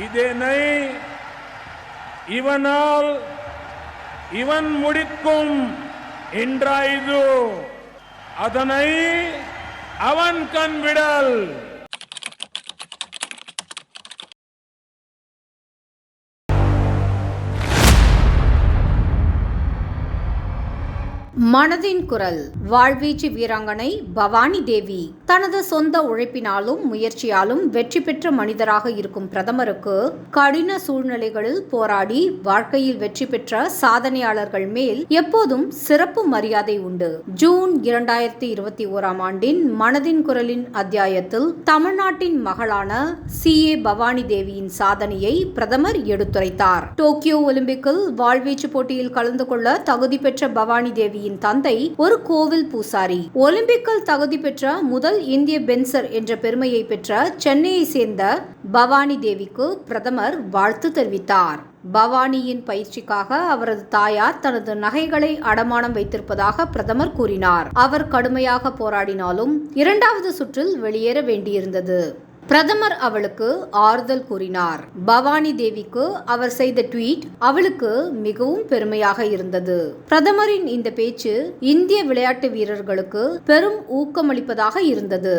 இதனை இவனால் இவன் முடிக்கும் என்றாய்து அதனை அவன் கண்விடல். மனதின் குரல். வாழ்வீச்சு வீராங்கனை பவானி தேவி தனது சொந்த உழைப்பினாலும் முயற்சியாலும் வெற்றி பெற்ற மனிதராக இருக்கும் பிரதமருக்கு கடின சூழ்நிலைகளில் போராடி வாழ்க்கையில் வெற்றி பெற்ற சாதனையாளர்கள் மேல் எப்போதும் சிறப்பு மரியாதை உண்டு. ஜூன் 2021 ஆண்டின் மனதின் குரலின் அத்தியாயத்தில் தமிழ்நாட்டின் மகளான CA பவானி தேவியின் சாதனையை பிரதமர் எடுத்துரைத்தார். டோக்கியோ ஒலிம்பிக்கில் வாழ்வீச்சு போட்டியில் கலந்து கொள்ள தகுதி பெற்ற பவானி தேவி தந்தை ஒரு கோவில் பூசாரி. ஒலிம்பிக்கில் தகுதி பெற்ற முதல் இந்திய பென்சர் என்ற பெருமையை பெற்ற சென்னையை சேர்ந்த பவானி தேவிக்கு பிரதமர் வாழ்த்து தெரிவித்தார். பவானியின் பயிற்சிக்காக அவரது தாயார் தனது நகைகளை அடமானம் வைத்திருப்பதாக பிரதமர் கூறினார். அவர் கடுமையாக போராடினாலும் இரண்டாவது சுற்றில் வெளியேற வேண்டியிருந்தது. பிரதமர் அவளுக்கு ஆறுதல் கூறினார். பவானி தேவிக்கு அவர் செய்த ட்வீட் அவளுக்கு மிகவும் பெருமையாக இருந்தது. பிரதமரின் இந்த பேச்சு இந்திய விளையாட்டு வீரர்களுக்கு பெரும் ஊக்கமளிப்பதாக இருந்தது.